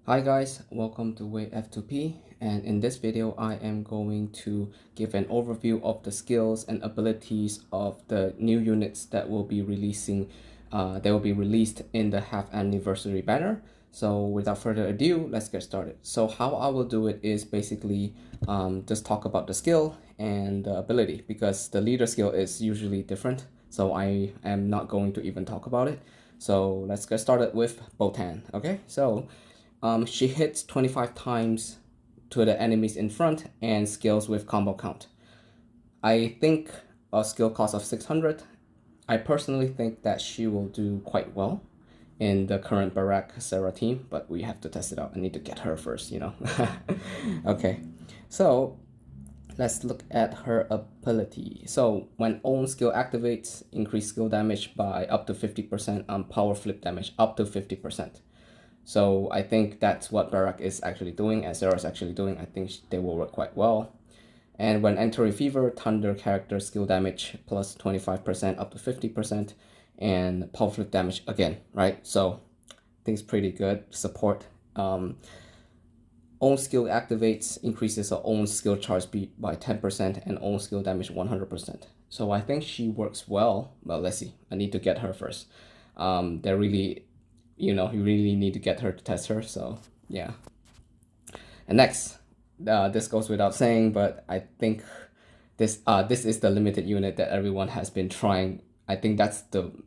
Hi guys, welcome to Way F2P, and in this video I am going to give an overview of the skills and abilities of the new units that will be released in the half anniversary banner. So without further ado, let's get started. So how I will do it is basically just talk about the skill and the ability, because the leader skill is usually different, so I am not going to even talk about it. So let's get started with Botan. Okay, so she hits 25 times to the enemies in front and scales with combo count. I think a skill cost of 600. I personally think that she will do quite well in the current Barak Sarah team, but we have to test it out. I need to get her first, you know. Okay, so let's look at her ability. So when own skill activates, increase skill damage by up to 50% on power flip damage, up to 50%. So I think that's what Barak is actually doing, and Sarah is actually doing. I think they will work quite well. And when entering Fever, Thunder character skill damage plus 25% up to 50%, and power flip damage again, right? So I think it's pretty good. Support. Own skill activates, increases her own skill charge speed by 10% and own skill damage 100%. So I think she works well. Well, let's see. I need to get her first. They're really, you really need to get her to test her. So yeah. And next, this goes without saying, but I think this is the limited unit that everyone has been trying. I think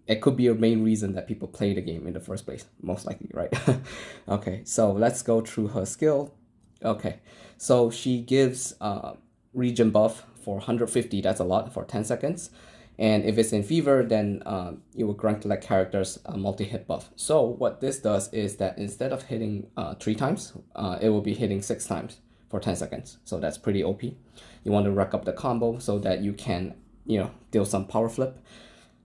it could be a main reason that people play the game in the first place, most likely, right? Okay, so let's go through her skill. Okay, so she gives region buff for 150. That's a lot for 10 seconds. And if it's in Fever, then it will grant like characters a multi-hit buff. So what this does is that instead of hitting 3 times, it will be hitting 6 times for 10 seconds. So that's pretty OP. You want to rack up the combo so that you can, deal some power flip.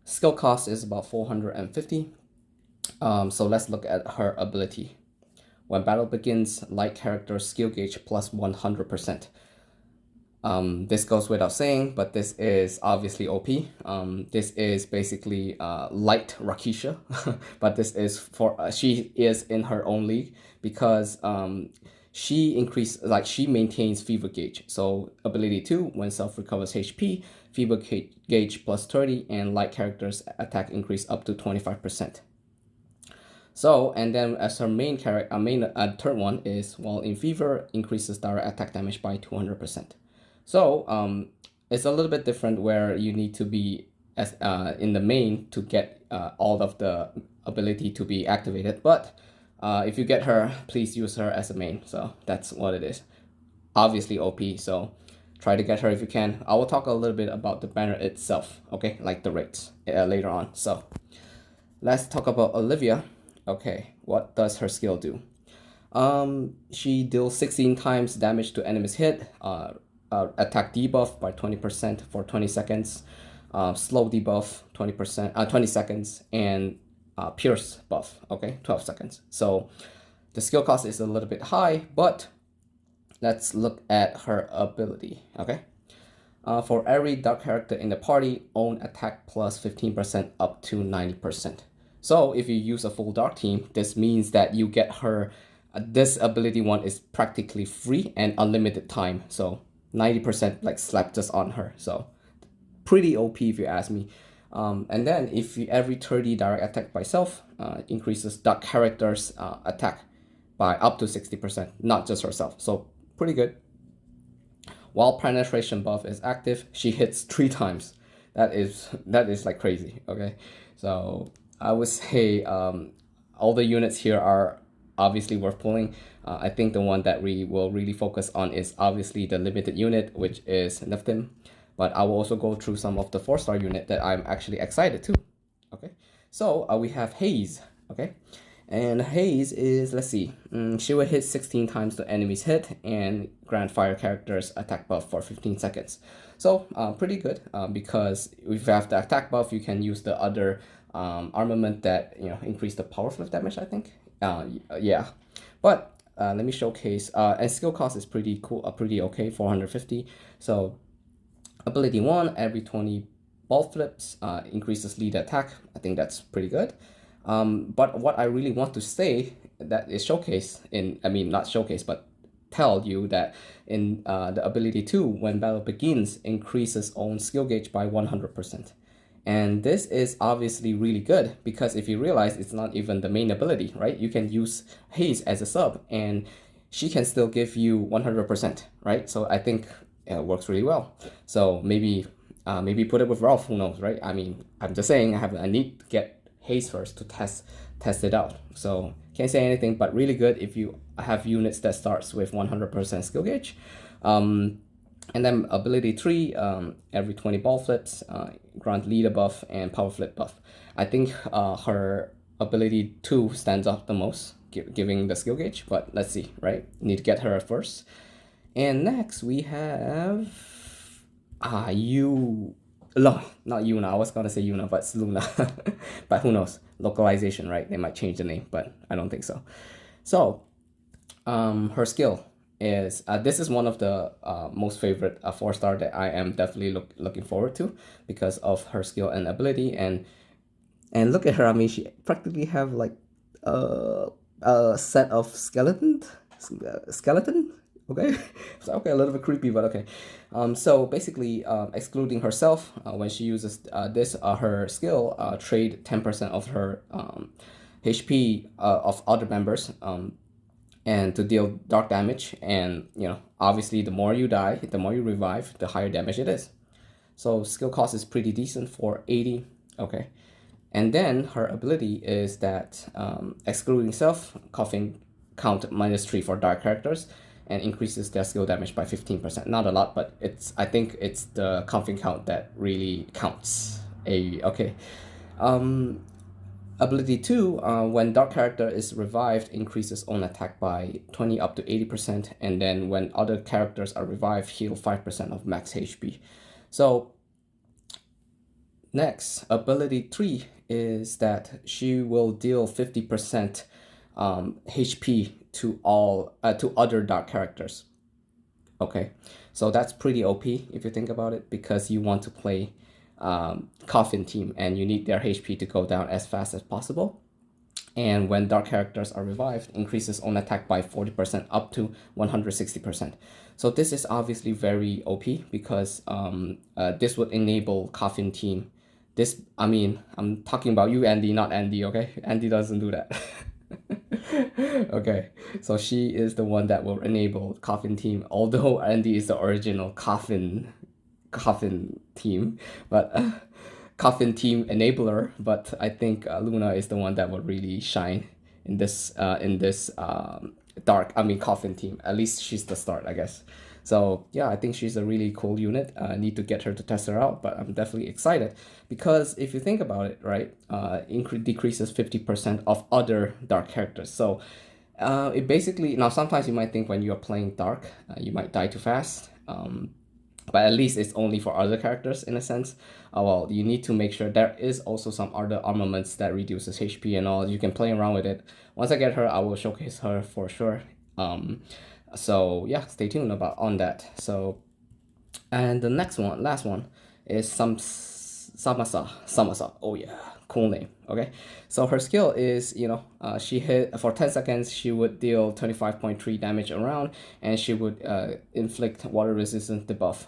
Skill cost is about 450. So let's look at her ability. When battle begins, light character skill gauge plus 100%. This goes without saying, but this is obviously OP. This is basically light Rakisha, but this is for she is in her own league because she maintains fever gauge. So ability 2, when self recovers HP, fever gauge plus 30, and light characters attack increase up to 25%. So, and then as her main character, third one is while in fever, increases direct attack damage by 200%. So it's a little bit different where you need to be as in the main to get all of the ability to be activated. But if you get her, please use her as a main. So that's what it is. Obviously OP, so try to get her if you can. I will talk a little bit about the banner itself, okay, like the rates later on. So let's talk about Olivia. Okay, what does her skill do? She deals 16 times damage to enemies hit, attack debuff by 20% for 20 seconds, slow debuff 20%, 20 seconds, and pierce buff, okay, 12 seconds. So the skill cost is a little bit high, but let's look at her ability, okay? For every dark character in the party, own attack plus 15% up to 90%. So if you use a full dark team, this means that you get her, this ability one is practically free and unlimited time. So 90% like slap just on her. So pretty OP if you ask me. And then if you every 30 direct attack by self, increases dark characters attack by up to 60%, not just herself. So pretty good. While penetration buff is active, she hits 3 times. That is like crazy. Okay, so I would say all the units here are obviously worth pulling. I think the one that we will really focus on is obviously the limited unit, which is Niftim. But I will also go through some of the 4-star unit that I'm actually excited to. Okay, so we have Haze. Okay, and Haze is, let's see, she will hit 16 times the enemy's hit and grant fire characters attack buff for 15 seconds. So pretty good because if you have the attack buff, you can use the other armament that increase the power flip damage, I think. Yeah, but let me showcase. And skill cost is pretty cool, pretty okay, 450. So ability 1, every 20 ball flips increases lead attack. I think that's pretty good. But what I really want to say that is showcased in, I mean, not showcased, but tell you that in the ability 2, when battle begins, increases own skill gauge by 100%. And this is obviously really good because if you realize it's not even the main ability, right? You can use Haze as a sub and she can still give you 100%, right? So I think it works really well. So maybe put it with Ralph, who knows, right? I mean, I'm just saying I need to get Haze first to test it out. So can't say anything, but really good if you have units that starts with 100% skill gauge. And then ability 3, every 20 ball flips, grant leader buff and power flip buff. I think her ability 2 stands out the most, giving the skill gauge, but let's see, right? Need to get her first. And next we have no, not Yuna. I was gonna say Yuna, but it's Luna. But who knows? Localization, right? They might change the name, but I don't think so. So, her skill is this is one of the most favorite 4-star that I am definitely looking forward to because of her skill and ability. And look at her. I mean, she practically have like a set of skeleton. Okay, so okay, a little bit creepy, but okay. So basically, excluding herself, when she uses this, her skill trade 10% of her HP of other members, and to deal dark damage. And obviously, the more you die, the more you revive, the higher damage it is. So skill cost is pretty decent for 80. Okay, and then her ability is that excluding self, coughing count -3 for dark characters, and increases their skill damage by 15%. Not a lot, but I think it's the coughing count that really counts. Okay. Ability 2, when dark character is revived, increases own attack by 20 up to 80%, and then when other characters are revived, heal 5% of max HP. So next, ability 3 is that she will deal 50% HP to other dark characters. Okay, so that's pretty OP if you think about it, because you want to play Coffin team and you need their HP to go down as fast as possible. And when dark characters are revived, increases own attack by 40% up to 160%. So this is obviously very OP because this would enable Coffin team. This, I mean, I'm talking about you, Andy, not Andy, okay? Andy doesn't do that. Okay, so she is the one that will enable Coffin team, although Andy is the original Coffin team, but Coffin team enabler. But I think Luna is the one that will really shine in this Coffin team. At least she's the start, I guess. So yeah, I think she's a really cool unit. I need to get her to test her out, but I'm definitely excited because if you think about it, right, decreases 50% of other dark characters. So it basically, now sometimes you might think when you're playing dark, you might die too fast. But at least it's only for other characters in a sense. Well, you need to make sure there is also some other armaments that reduces HP and all. You can play around with it. Once I get her, I will showcase her for sure. So yeah, stay tuned on that. So, and the last one is Samasa. Oh yeah, cool name. Okay, so her skill is, she hit for 10 seconds, she would deal 25.3 damage around, and she would inflict water resistance debuff.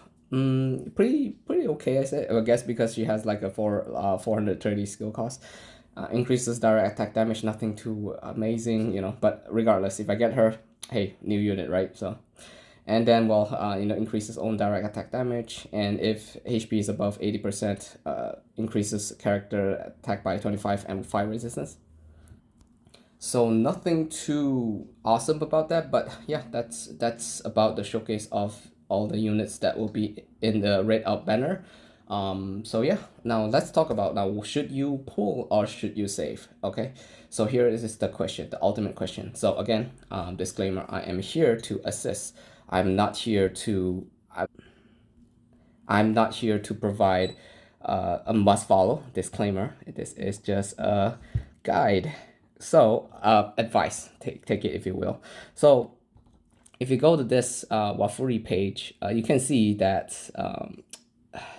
Pretty okay, I guess, because she has like a 430 skill cost. Increases direct attack damage, nothing too amazing, but regardless, if I get her, hey, new unit, right? So, and then increases own direct attack damage, and if HP is above 80%, increases character attack by 25 and fire resistance. So nothing too awesome about that, but yeah, that's about the showcase of all the units that will be in the red out banner. So yeah, now let's talk about should you pull or should you save? Okay, so here is the question, the ultimate question. So again, disclaimer: I am here to assist. I'm not here to provide a must follow disclaimer. This is just a guide. So advice, take it if you will. So if you go to this Wafuri page, you can see that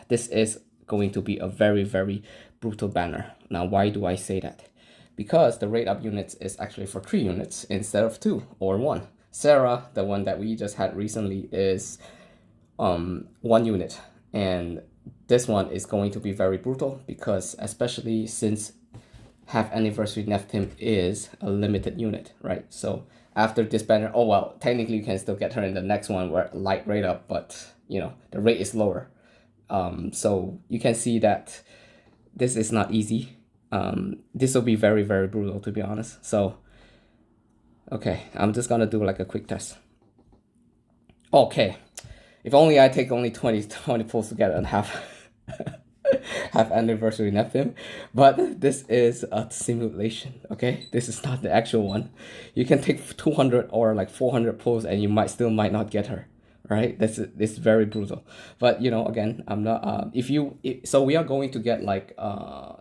this is going to be a very, very brutal banner. Now, why do I say that? because the rate up units is actually for 3 units instead of 2 or 1. Sarah, the one that we just had recently, is 1 unit, and this one is going to be very brutal because especially since half anniversary Nephtim is a limited unit, right? So after this banner, oh well, technically you can still get her in the next one where light rate up, but you know the rate is lower. So you can see that this is not easy. This will be very, very brutal, to be honest. So okay, I'm just gonna do like a quick test. Okay, if only I take only 20 pulls together and have have anniversary Nephtim, but this is a simulation. Okay, this is not the actual one. You can take 200 or like 400 pulls and you might not get her, right? This is very brutal. But you know, again, I'm not so we are going to get like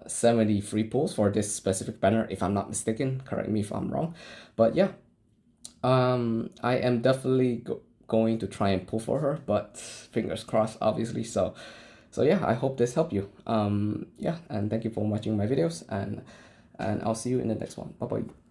70 free pulls for this specific banner, if I'm not mistaken. Correct me if I'm wrong, but yeah, I am definitely going to try and pull for her, but fingers crossed, obviously. So yeah, I hope this helped you. Yeah, and thank you for watching my videos, and I'll see you in the next one. Bye bye.